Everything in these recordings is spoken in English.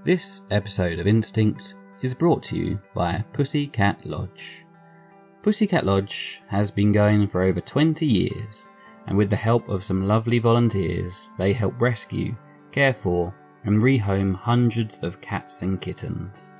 This episode of Instinct is brought to you by Pussycat Lodge. Pussycat Lodge has been going for over 20 years, and with the help of some lovely volunteers, they help rescue, care for, and rehome hundreds of cats and kittens.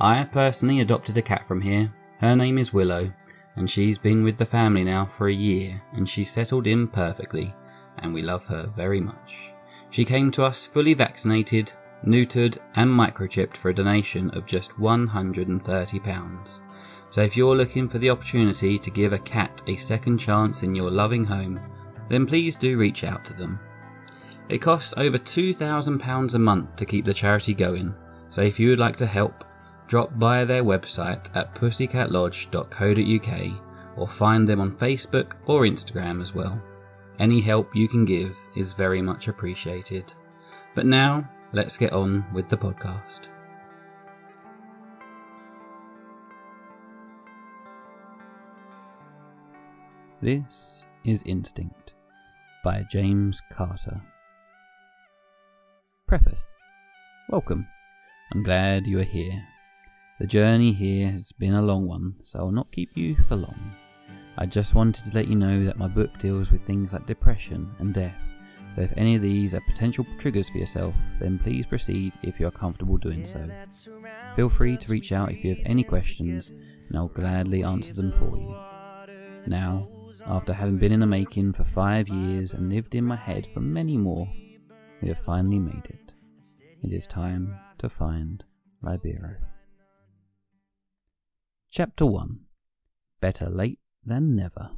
I personally adopted a cat from here. Her name is Willow, and she's been with the family now for a year, and she's settled in perfectly, and we love her very much. She came to us fully vaccinated, neutered and microchipped for a donation of just £130. So if you're looking for the opportunity to give a cat a second chance in your loving home, then please do reach out to them. It costs over £2,000 a month to keep the charity going, so if you would like to help, drop by their website at pussycatlodge.co.uk or find them on Facebook or Instagram as well. Any help you can give is very much appreciated. But now, let's get on with the podcast. This is Instinct by James Carter. Preface. Welcome. I'm glad you are here. The journey here has been a long one, so I'll not keep you for long. I just wanted to let you know that my book deals with things like depression and death, so if any of these are potential triggers for yourself, then please proceed if you are comfortable doing so. Feel free to reach out if you have any questions, and I'll gladly answer them for you. Now, after having been in the making for 5 years and lived in my head for many more, we have finally made it. It is time to find Libero. Chapter 1. Better late than never.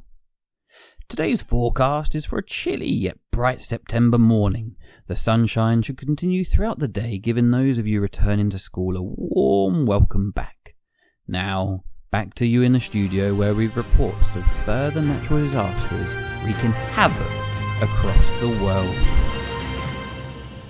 Today's forecast is for a chilly yet bright September morning. The sunshine should continue throughout the day, giving those of you returning to school a warm welcome back. Now, back to you in the studio where we report of further natural disasters wreaking havoc across the world.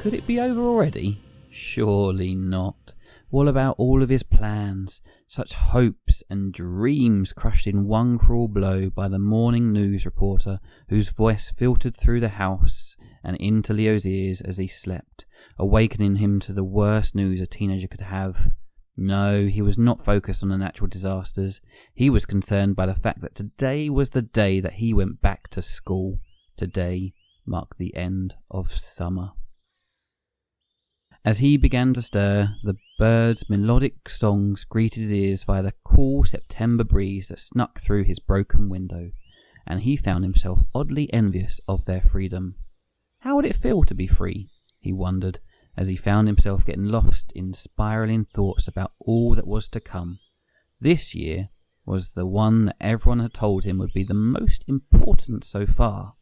Could it be over already? Surely not. What about all of his plans, such hopes and dreams crushed in one cruel blow by the morning news reporter whose voice filtered through the house and into Leo's ears as he slept, awakening him to the worst news a teenager could have? No, he was not focused on the natural disasters. He was concerned by the fact that today was the day that he went back to school. Today marked the end of summer. As he began to stir, the birds' melodic songs greeted his ears via the cool September breeze that snuck through his broken window, and he found himself oddly envious of their freedom. How would it feel to be free? He wondered, as he found himself getting lost in spiralling thoughts about all that was to come. This year was the one that everyone had told him would be the most important so far.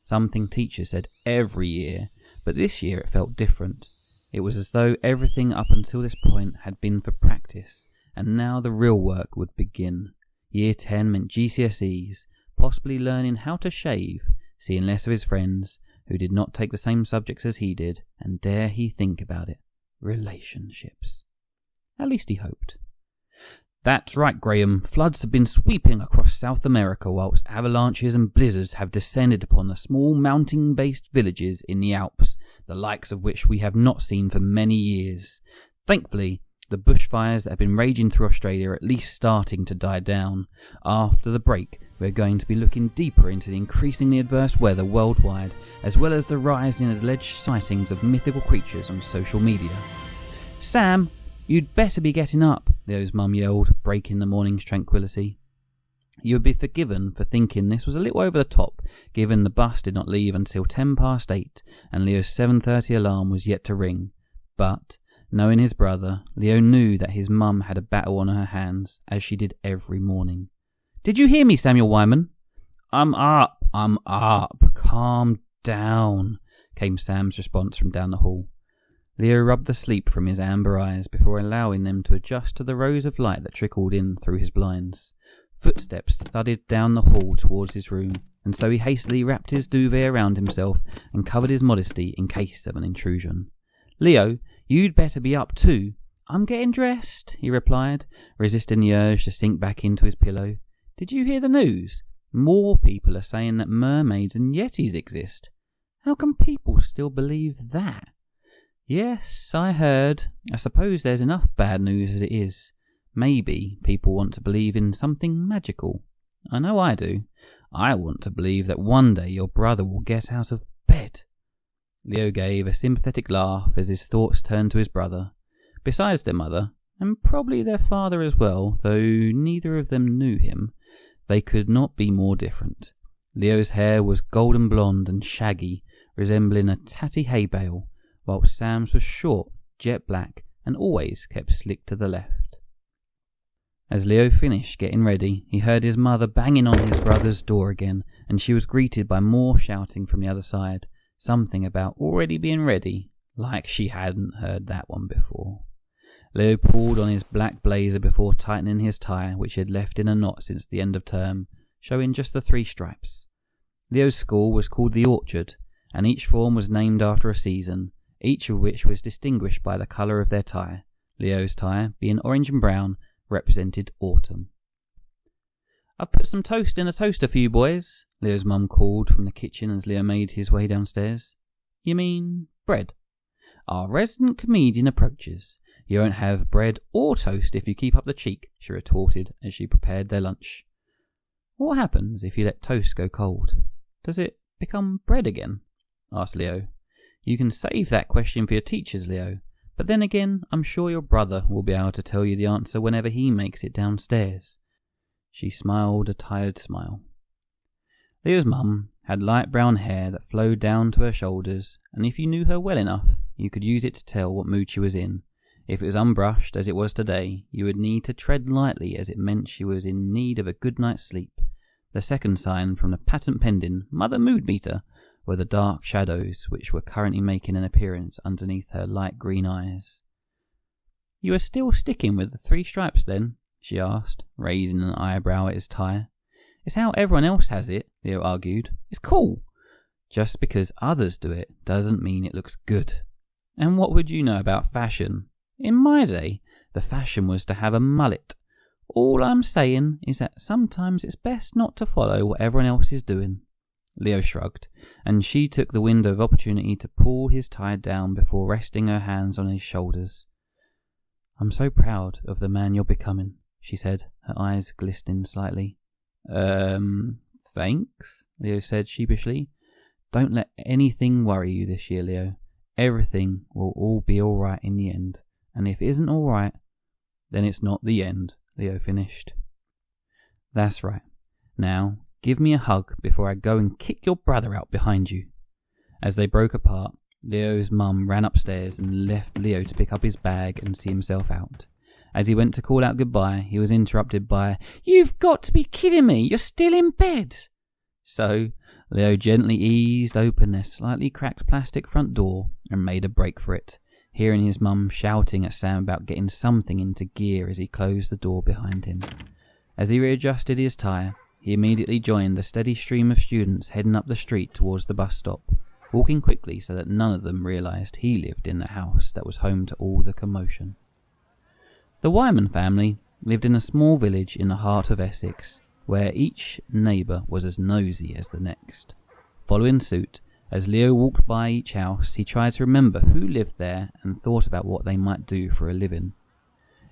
Something teachers said every year, but this year it felt different. It was as though everything up until this point had been for practice, and now the real work would begin. Year 10 meant GCSEs, possibly learning how to shave, seeing less of his friends, who did not take the same subjects as he did, and dare he think about it, relationships. At least he hoped. That's right, Graham. Floods have been sweeping across South America, whilst avalanches and blizzards have descended upon the small mountain-based villages in the Alps, the likes of which we have not seen for many years. Thankfully, the bushfires that have been raging through Australia are at least starting to die down. After the break, we're going to be looking deeper into the increasingly adverse weather worldwide, as well as the rise in alleged sightings of mythical creatures on social media. Sam, you'd better be getting up, Leo's mum yelled, breaking the morning's tranquility. You would be forgiven for thinking this was a little over the top, given the bus did not leave until 8:10 and Leo's 7:30 alarm was yet to ring. But, knowing his brother, Leo knew that his mum had a battle on her hands, as she did every morning. Did you hear me, Samuel Wyman? I'm up. Calm down, came Sam's response from down the hall. Leo rubbed the sleep from his amber eyes before allowing them to adjust to the rows of light that trickled in through his blinds. Footsteps thudded down the hall towards his room, and so he hastily wrapped his duvet around himself and covered his modesty in case of an intrusion. Leo, you'd better be up too. I'm getting dressed, he replied, resisting the urge to sink back into his pillow. Did you hear the news? More people are saying that mermaids and yetis exist. How can people still believe that? Yes, I heard. I suppose there's enough bad news as it is. Maybe people want to believe in something magical. I know I do. I want to believe that one day your brother will get out of bed." Leo gave a sympathetic laugh as his thoughts turned to his brother. Besides their mother, and probably their father as well, though neither of them knew him, they could not be more different. Leo's hair was golden blonde and shaggy, resembling a tatty hay bale, whilst Sam's was short, jet black, and always kept slicked to the left. As Leo finished getting ready, he heard his mother banging on his brother's door again, and she was greeted by more shouting from the other side, something about already being ready, like she hadn't heard that one before. Leo pulled on his black blazer before tightening his tie, which he had left in a knot since the end of term, showing just the 3 stripes. Leo's school was called the Orchard, and each form was named after a season, each of which was distinguished by the colour of their tie. Leo's tie, being orange and brown, represented autumn. "I've put some toast in a toaster for you boys," Leo's mum called from the kitchen as Leo made his way downstairs. "You mean bread? Our resident comedian approaches. You won't have bread or toast if you keep up the cheek," she retorted as she prepared their lunch. "What happens if you let toast go cold? Does it become bread again?" asked Leo. "You can save that question for your teachers, Leo. But then again, I'm sure your brother will be able to tell you the answer whenever he makes it downstairs." She smiled a tired smile. Leo's mum had light brown hair that flowed down to her shoulders, and if you knew her well enough, you could use it to tell what mood she was in. If it was unbrushed, as it was today, you would need to tread lightly, as it meant she was in need of a good night's sleep. The second sign from the patent-pending Mother Mood Meter were the dark shadows which were currently making an appearance underneath her light green eyes. "You are still sticking with the 3 stripes then?" she asked, raising an eyebrow at his tie. "It's how everyone else has it," Leo argued. "It's cool." "Just because others do it doesn't mean it looks good. And what would you know about fashion? In my day, the fashion was to have a mullet. All I'm saying is that sometimes it's best not to follow what everyone else is doing." Leo shrugged, and she took the window of opportunity to pull his tie down before resting her hands on his shoulders. "I'm so proud of the man you're becoming," she said, her eyes glistening slightly. Thanks," Leo said sheepishly. "Don't let anything worry you this year, Leo. Everything will all be alright in the end. And if it isn't alright, then it's not the end," Leo finished. "That's right. Now, give me a hug before I go and kick your brother out behind you." As they broke apart, Leo's mum ran upstairs and left Leo to pick up his bag and see himself out. As he went to call out goodbye, he was interrupted by, "You've got to be kidding me! You're still in bed!" So, Leo gently eased open their slightly cracked plastic front door and made a break for it, hearing his mum shouting at Sam about getting something into gear as he closed the door behind him. As he readjusted his tie, he immediately joined the steady stream of students heading up the street towards the bus stop, walking quickly so that none of them realised he lived in the house that was home to all the commotion. The Wyman family lived in a small village in the heart of Essex, where each neighbour was as nosy as the next. Following suit, as Leo walked by each house, he tried to remember who lived there and thought about what they might do for a living.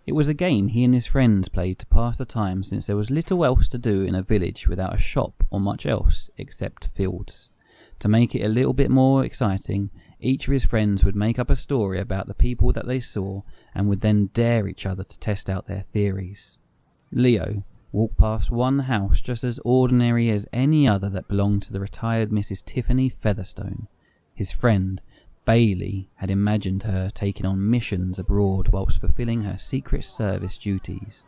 It was a game he and his friends played to pass the time, since there was little else to do in a village without a shop or much else except fields. To make it a little bit more exciting, each of his friends would make up a story about the people that they saw and would then dare each other to test out their theories. Leo walked past one house just as ordinary as any other that belonged to the retired Mrs. Tiffany Featherstone. His friend, Bailey, had imagined her taking on missions abroad whilst fulfilling her Secret Service duties.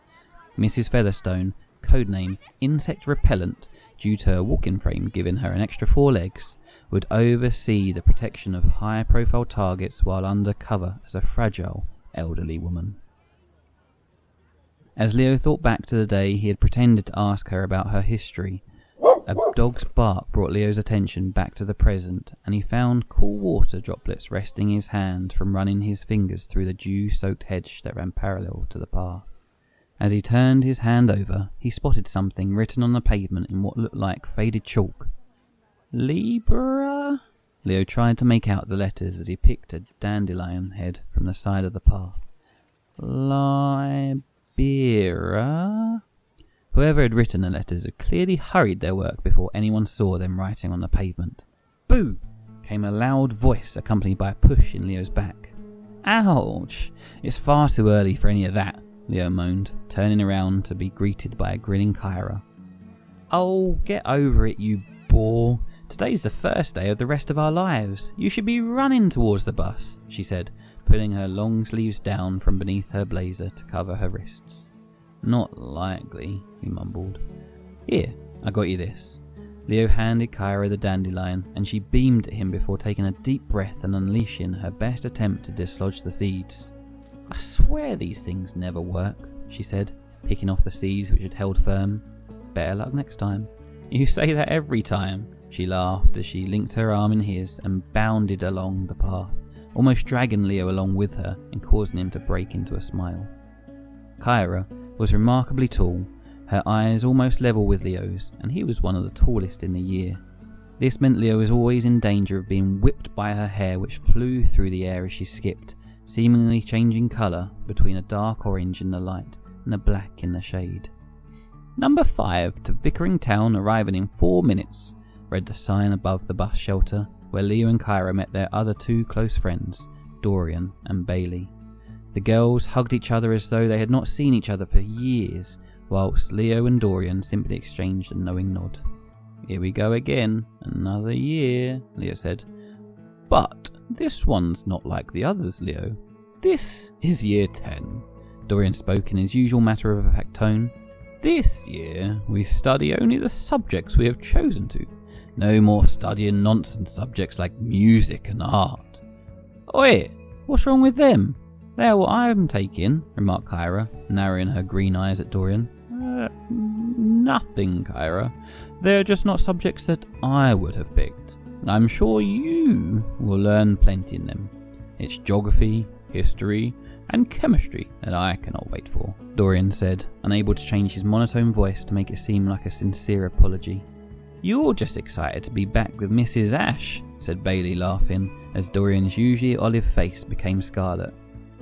Mrs. Featherstone, codename Insect Repellent due to her walking frame giving her an extra 4 legs, would oversee the protection of high-profile targets while under cover as a fragile, elderly woman. As Leo thought back to the day he had pretended to ask her about her history, a dog's bark brought Leo's attention back to the present, and he found cool water droplets resting his hand from running his fingers through the dew-soaked hedge that ran parallel to the path. As he turned his hand over, he spotted something written on the pavement in what looked like faded chalk. "Libero?" Leo tried to make out the letters as he picked a dandelion head from the side of the path. Libero? Whoever had written the letters had clearly hurried their work before anyone saw them writing on the pavement. Boo! Came a loud voice accompanied by a push in Leo's back. Ouch! It's far too early for any of that, Leo moaned, turning around to be greeted by a grinning Kyra. Oh, get over it, you bore. Today's the first day of the rest of our lives. You should be running towards the bus, she said, pulling her long sleeves down from beneath her blazer to cover her wrists. Not likely, he mumbled. Here, I got you this. Leo handed Kyra the dandelion, and she beamed at him before taking a deep breath and unleashing her best attempt to dislodge the seeds. I swear these things never work, she said, picking off the seeds which had held firm. Better luck next time. You say that every time, she laughed as she linked her arm in his and bounded along the path, almost dragging Leo along with her and causing him to break into a smile. Kyra was remarkably tall, her eyes almost level with Leo's, and he was one of the tallest in the year. This meant Leo was always in danger of being whipped by her hair, which flew through the air as she skipped, seemingly changing colour between a dark orange in the light and a black in the shade. Number 5 to Vickering Town, arriving in 4 minutes, read the sign above the bus shelter, where Leo and Kyra met their other 2 close friends, Dorian and Bailey. The girls hugged each other as though they had not seen each other for years, whilst Leo and Dorian simply exchanged a knowing nod. Here we go again, another year, Leo said. But this one's not like the others, Leo. This is year 10, Dorian spoke in his usual matter-of-fact tone. This year we study only the subjects we have chosen to. No more studying nonsense subjects like music and art. Oi, what's wrong with them? They're what I'm taking, remarked Kyra, narrowing her green eyes at Dorian. Nothing, Kyra. They're just not subjects that I would have picked. I'm sure you will learn plenty in them. It's geography, history, and chemistry that I cannot wait for, Dorian said, unable to change his monotone voice to make it seem like a sincere apology. You're just excited to be back with Mrs. Ash, said Bailey, laughing, as Dorian's usually olive face became scarlet.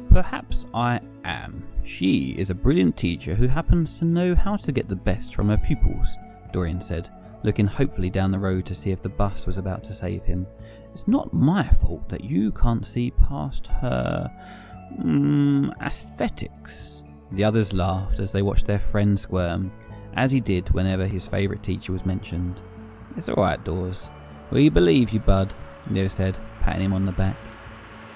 Perhaps I am. She is a brilliant teacher who happens to know how to get the best from her pupils, Dorian said, looking hopefully down the road to see if the bus was about to save him. It's not my fault that you can't see past her aesthetics. The others laughed as they watched their friend squirm, as he did whenever his favourite teacher was mentioned. It's alright, Dawes. We believe you, bud, Leo said, patting him on the back.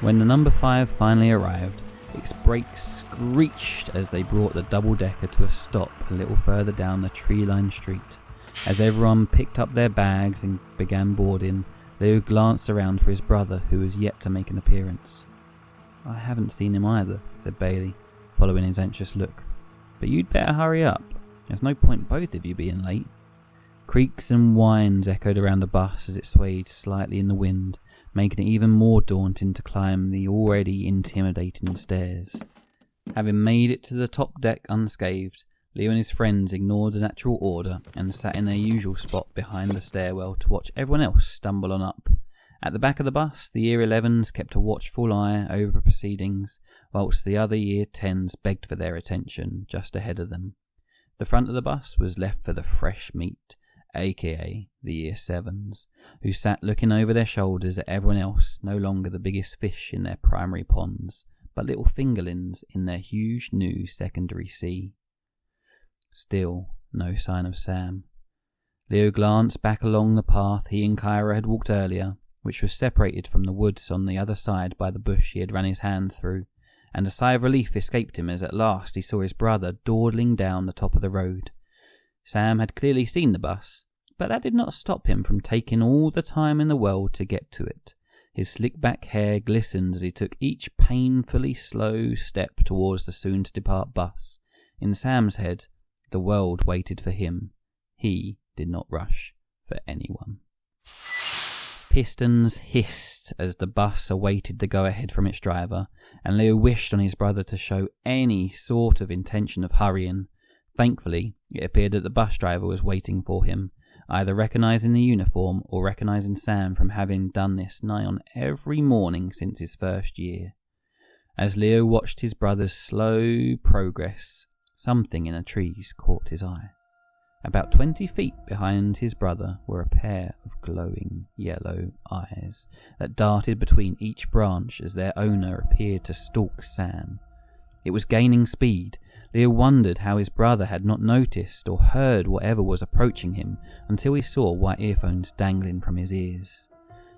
When the number 5 finally arrived, its brakes screeched as they brought the double-decker to a stop a little further down the tree-lined street. As everyone picked up their bags and began boarding, Leo glanced around for his brother, who was yet to make an appearance. I haven't seen him either, said Bailey, following his anxious look. But you'd better hurry up. There's no point both of you being late. Creaks and whines echoed around the bus as it swayed slightly in the wind, making it even more daunting to climb the already intimidating stairs. Having made it to the top deck unscathed, Leo and his friends ignored the natural order and sat in their usual spot behind the stairwell to watch everyone else stumble on up. At the back of the bus, the Year 11s kept a watchful eye over proceedings, whilst the other Year 10s begged for their attention just ahead of them. The front of the bus was left for the fresh meat, aka the Year 7s, who sat looking over their shoulders at everyone else, no longer the biggest fish in their primary ponds, but little fingerlings in their huge new secondary sea. Still no sign of Sam. Leo glanced back along the path he and Kyra had walked earlier, which was separated from the woods on the other side by the bush he had run his hand through, and a sigh of relief escaped him as at last he saw his brother dawdling down the top of the road. Sam had clearly seen the bus, but that did not stop him from taking all the time in the world to get to it. His slick-back hair glistened as he took each painfully slow step towards the soon-to-depart bus. In Sam's head, the world waited for him. He did not rush for anyone. Pistons hissed as the bus awaited the go-ahead from its driver, and Leo wished on his brother to show any sort of intention of hurrying. Thankfully, it appeared that the bus driver was waiting for him, either recognising the uniform or recognising Sam from having done this nigh on every morning since his first year. As Leo watched his brother's slow progress, something in the trees caught his eye. About 20 feet behind his brother were a pair of glowing yellow eyes that darted between each branch as their owner appeared to stalk Sam. It was gaining speed. Leo wondered how his brother had not noticed or heard whatever was approaching him until he saw white earphones dangling from his ears.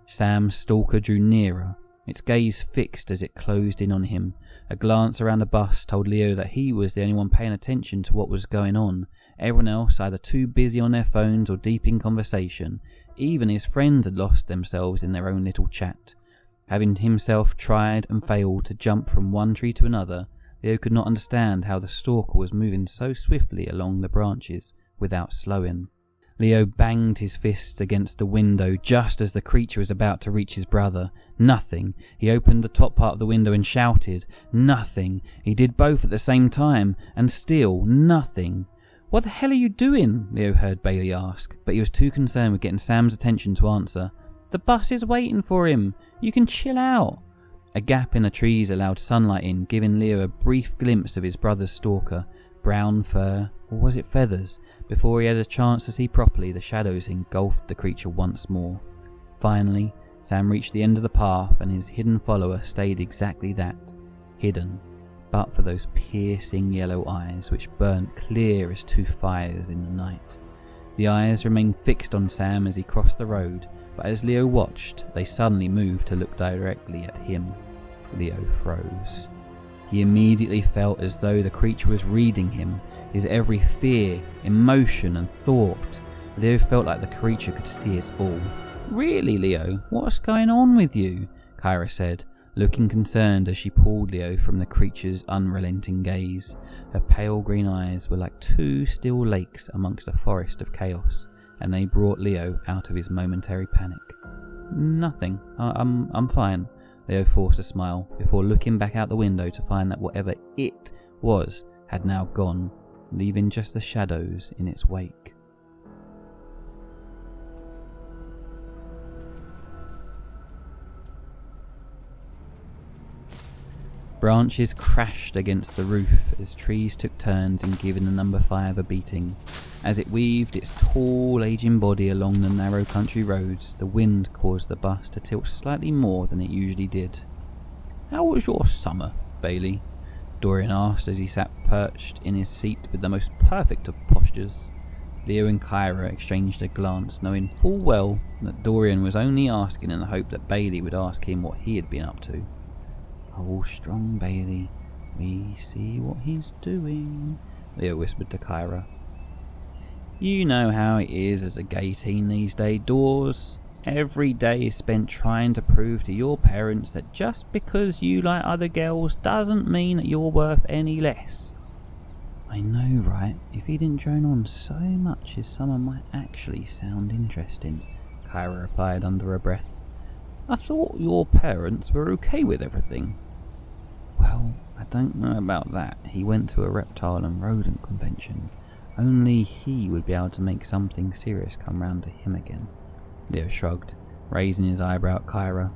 Sam's stalker drew nearer, its gaze fixed as it closed in on him. A glance around the bus told Leo that he was the only one paying attention to what was going on. Everyone else either too busy on their phones or deep in conversation. Even his friends had lost themselves in their own little chat. Having himself tried and failed to jump from one tree to another, Leo could not understand how the stalker was moving so swiftly along the branches without slowing. Leo banged his fist against the window just as the creature was about to reach his brother. Nothing. He opened the top part of the window and shouted. Nothing. He did both at the same time, and still nothing. "What the hell are you doing?" Leo heard Bailey ask, but he was too concerned with getting Sam's attention to answer. "The bus is waiting for him. You can chill out." A gap in the trees allowed sunlight in, giving Leo a brief glimpse of his brother's stalker. Brown fur, or was it feathers? Before he had a chance to see properly, the shadows engulfed the creature once more. Finally, Sam reached the end of the path and his hidden follower stayed exactly that, hidden, but for those piercing yellow eyes which burnt clear as two fires in the night. The eyes remained fixed on Sam as he crossed the road, but as Leo watched, they suddenly moved to look directly at him. Leo froze. He immediately felt as though the creature was reading him, his every fear, emotion and thought. Leo felt like the creature could see it all. "Really, Leo? What's going on with you?" Kyra said, looking concerned as she pulled Leo from the creature's unrelenting gaze. Her pale green eyes were like two still lakes amongst a forest of chaos, and they brought Leo out of his momentary panic. "Nothing. I'm fine." Leo forced a smile before looking back out the window to find that whatever it was had now gone, leaving just the shadows in its wake. Branches crashed against the roof as trees took turns in giving the number 5 a beating. As it weaved its tall, aging body along the narrow country roads, the wind caused the bus to tilt slightly more than it usually did. "How was your summer, Bailey?" Dorian asked as he sat perched in his seat with the most perfect of postures. Leo and Kyra exchanged a glance, knowing full well that Dorian was only asking in the hope that Bailey would ask him what he had been up to. "Hold strong, Bailey. We see what he's doing," Leo whispered to Kyra. "You know how it is as a gay teen these days, Dawes. Every day is spent trying to prove to your parents that just because you like other girls doesn't mean that you're worth any less." "I know, right? If he didn't drone on so much, his summer might actually sound interesting," Kyra replied under her breath. "I thought your parents were okay with everything." "Well, I don't know about that. He went to a reptile and rodent convention. Only he would be able to make something serious come round to him again." Leo shrugged, raising his eyebrow at Kyra.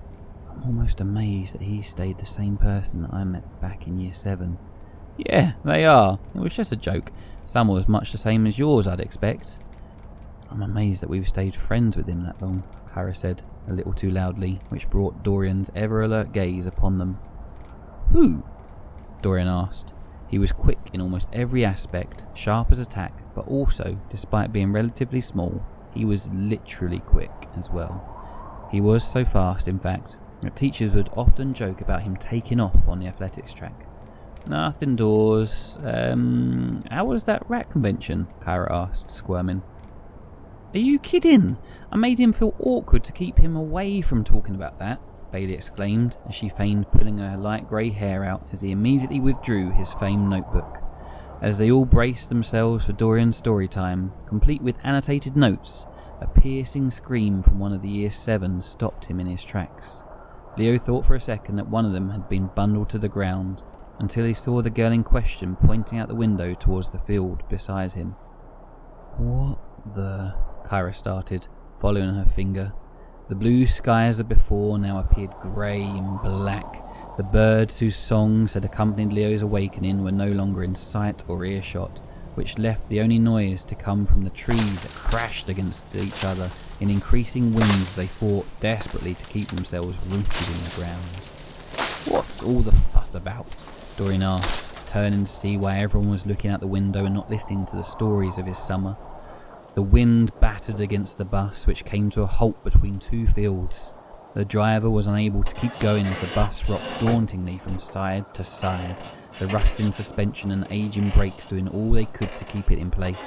"I'm almost amazed that he stayed the same person that I met back in year 7. "Yeah, they are. It was just a joke. Some was much the same as yours, I'd expect." "I'm amazed that we've stayed friends with him that long," Kyra said, a little too loudly, which brought Dorian's ever-alert gaze upon them. "Who?" Dorian asked. He was quick in almost every aspect, sharp as a tack, but also, despite being relatively small, he was literally quick as well. He was so fast, in fact, that teachers would often joke about him taking off on the athletics track. "Nothing, Dawes. How was that rat convention?" Kyra asked, squirming. "Are you kidding? I made him feel awkward to keep him away from talking about that," Bailey exclaimed as she feigned pulling her light grey hair out as he immediately withdrew his famed notebook. As they all braced themselves for Dorian's story time, complete with annotated notes, a piercing scream from one of the Year 7s stopped him in his tracks. Leo thought for a second that one of them had been bundled to the ground, until he saw the girl in question pointing out the window towards the field beside him. "What the..." Kyra started, following her finger. The blue skies of before now appeared grey and black. The birds whose songs had accompanied Leo's awakening were no longer in sight or earshot, which left the only noise to come from the trees that crashed against each other in increasing winds as they fought desperately to keep themselves rooted in the ground. "What's all the fuss about?" Dorian asked, turning to see why everyone was looking out the window and not listening to the stories of his summer. The wind battered against the bus, which came to a halt between two fields. The driver was unable to keep going as the bus rocked dauntingly from side to side, the rusting suspension and aging brakes doing all they could to keep it in place.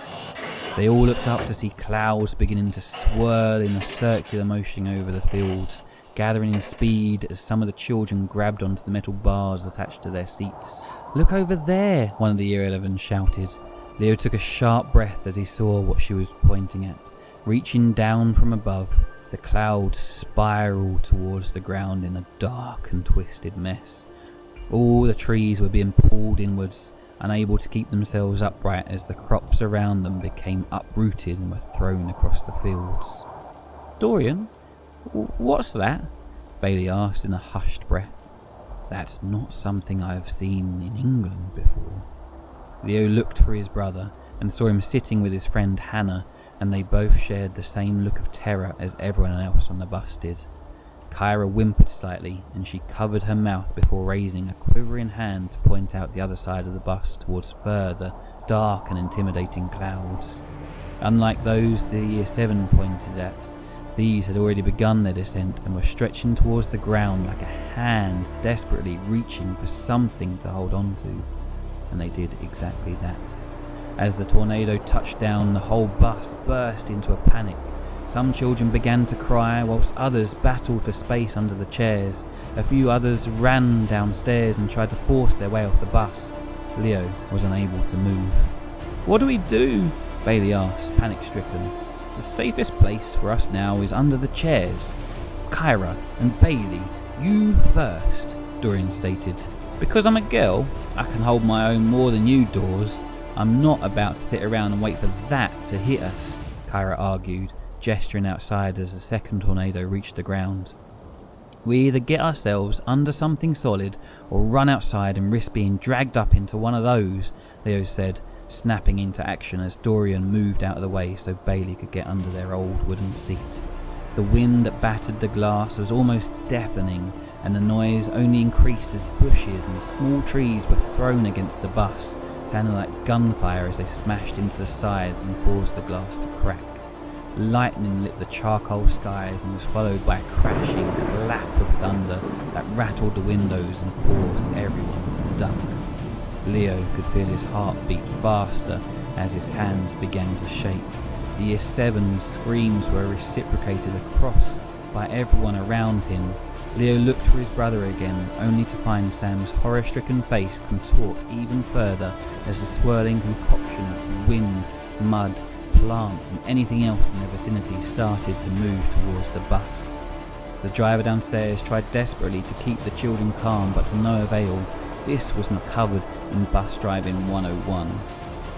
They all looked up to see clouds beginning to swirl in a circular motion over the fields, gathering in speed as some of the children grabbed onto the metal bars attached to their seats. "Look over there," one of the Year 11s shouted. Leo took a sharp breath as he saw what she was pointing at. Reaching down from above, the clouds spiraled towards the ground in a dark and twisted mess. All the trees were being pulled inwards, unable to keep themselves upright as the crops around them became uprooted and were thrown across the fields. "Dorian, what's that?" Bailey asked in a hushed breath. "That's not something I've seen in England before." Leo looked for his brother and saw him sitting with his friend Hannah, and they both shared the same look of terror as everyone else on the bus did. Kyra whimpered slightly, and she covered her mouth before raising a quivering hand to point out the other side of the bus towards further, dark and intimidating clouds. Unlike those the Year 7 pointed at, these had already begun their descent and were stretching towards the ground like a hand desperately reaching for something to hold on to. And they did exactly that. As the tornado touched down, the whole bus burst into a panic. Some children began to cry, whilst others battled for space under the chairs. A few others ran downstairs and tried to force their way off the bus. Leo was unable to move. "What do we do?" Bailey asked, panic-stricken. "The safest place for us now is under the chairs." "Kyra and Bailey, you first," Dorian stated. "Because I'm a girl, I can hold my own more than you, Dawes. I'm not about to sit around and wait for that to hit us," Kyra argued, gesturing outside as the second tornado reached the ground. "We either get ourselves under something solid or run outside and risk being dragged up into one of those," Leo said, snapping into action as Dorian moved out of the way so Bailey could get under their old wooden seat. The wind that battered the glass was almost deafening, and the noise only increased as bushes and small trees were thrown against the bus, sounding like gunfire as they smashed into the sides and caused the glass to crack. Lightning lit the charcoal skies and was followed by a crashing clap of thunder that rattled the windows and caused everyone to duck. Leo could feel his heart beat faster as his hands began to shake. The Year 7's screams were reciprocated across by everyone around him. Leo looked for his brother again, only to find Sam's horror-stricken face contort even further as the swirling concoction of wind, mud, plants and anything else in their vicinity started to move towards the bus. The driver downstairs tried desperately to keep the children calm, but to no avail. This was not covered in Bus Driving 101.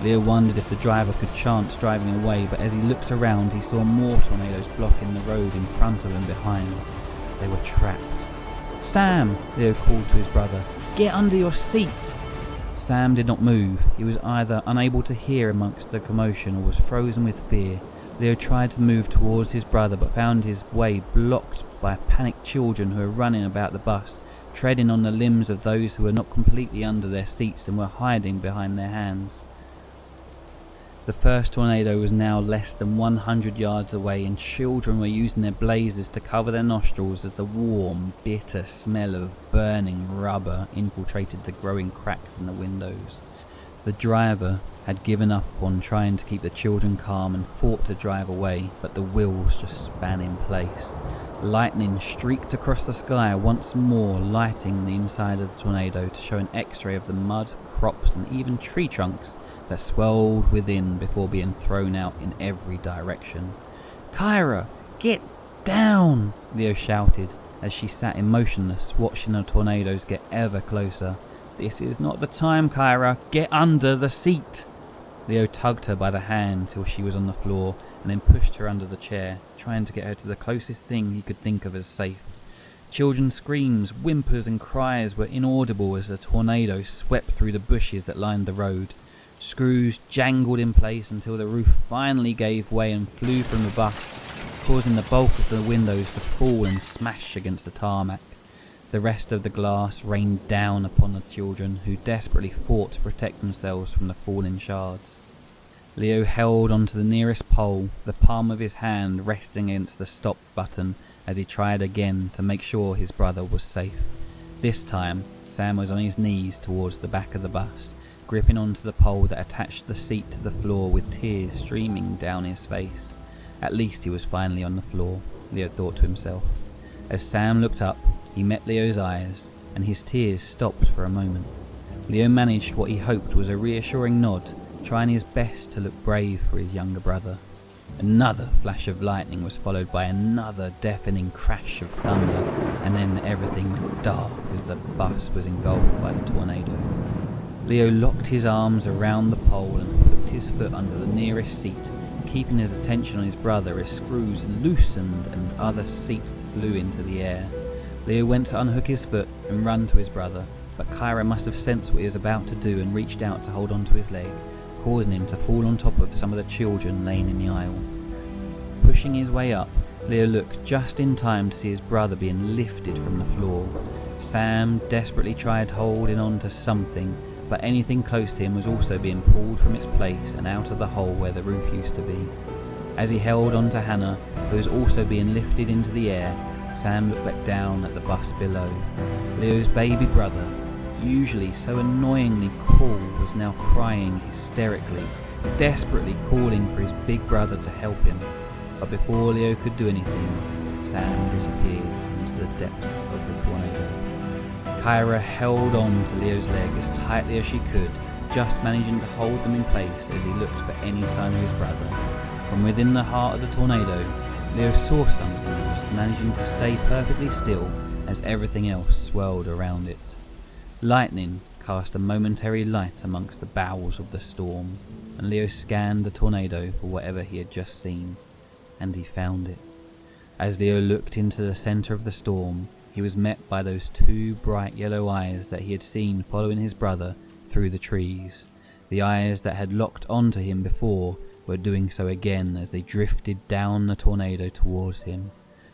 Leo wondered if the driver could chance driving away, but as he looked around he saw more tornadoes blocking the road in front of and behind. They were trapped. "Sam!" Leo called to his brother. "Get under your seat!" Sam did not move. He was either unable to hear amongst the commotion or was frozen with fear. Leo tried to move towards his brother but found his way blocked by panicked children who were running about the bus, treading on the limbs of those who were not completely under their seats and were hiding behind their hands. The first tornado was now less than 100 yards away, and children were using their blazers to cover their nostrils as the warm, bitter smell of burning rubber infiltrated the growing cracks in the windows. The driver had given up on trying to keep the children calm and fought to drive away, but the wheels just span in place. Lightning streaked across the sky once more, lighting the inside of the tornado to show an x-ray of the mud, crops and even tree trunks that swelled within before being thrown out in every direction. "Kyra, get down!" Leo shouted as she sat emotionless, watching the tornadoes get ever closer. "This is not the time, Kyra. Get under the seat!" Leo tugged her by the hand till she was on the floor and then pushed her under the chair, trying to get her to the closest thing he could think of as safe. Children's screams, whimpers and cries were inaudible as the tornado swept through the bushes that lined the road. Screws jangled in place until the roof finally gave way and flew from the bus, causing the bulk of the windows to fall and smash against the tarmac. The rest of the glass rained down upon the children, who desperately fought to protect themselves from the falling shards. Leo held onto the nearest pole, the palm of his hand resting against the stop button as he tried again to make sure his brother was safe. This time, Sam was on his knees towards the back of the bus, gripping onto the pole that attached the seat to the floor with tears streaming down his face. At least he was finally on the floor, Leo thought to himself. As Sam looked up, he met Leo's eyes, and his tears stopped for a moment. Leo managed what he hoped was a reassuring nod, trying his best to look brave for his younger brother. Another flash of lightning was followed by another deafening crash of thunder, and then everything went dark as the bus was engulfed by the tornado. Leo locked his arms around the pole and put his foot under the nearest seat, keeping his attention on his brother as screws loosened and other seats flew into the air. Leo went to unhook his foot and run to his brother, but Kyra must have sensed what he was about to do and reached out to hold onto his leg, causing him to fall on top of some of the children laying in the aisle. Pushing his way up, Leo looked just in time to see his brother being lifted from the floor. Sam desperately tried holding on to something, but anything close to him was also being pulled from its place and out of the hole where the roof used to be. As he held on to Hannah, who was also being lifted into the air, Sam looked back down at the bus below. Leo's baby brother, usually so annoyingly cool, was now crying hysterically, desperately calling for his big brother to help him. But before Leo could do anything, Sam disappeared into the depths of the tornado. Kyra held on to Leo's leg as tightly as she could, just managing to hold them in place as he looked for any sign of his brother. From within the heart of the tornado, Leo saw something that was managing to stay perfectly still as everything else swirled around it. Lightning cast a momentary light amongst the bowels of the storm, and Leo scanned the tornado for whatever he had just seen, and he found it. As Leo looked into the centre of the storm, he was met by those two bright yellow eyes that he had seen following his brother through the trees. The eyes that had locked onto him before were doing so again as they drifted down the tornado towards him.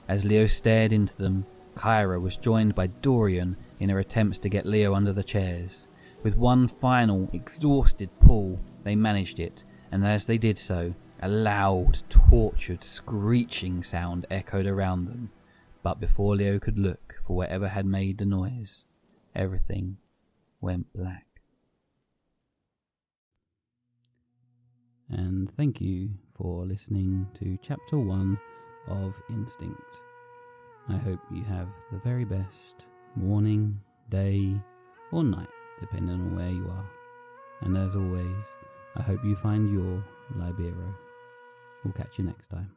As Leo stared into them, Kyra was joined by Dorian in her attempts to get Leo under the chairs. With one final, exhausted pull, they managed it, and as they did so, a loud, tortured, screeching sound echoed around them. But before Leo could look for whatever had made the noise, everything went black. And thank you for listening to Chapter 1 of Instinct. I hope you have the very best morning, day, or night, depending on where you are. And as always, I hope you find your Libero. We'll catch you next time.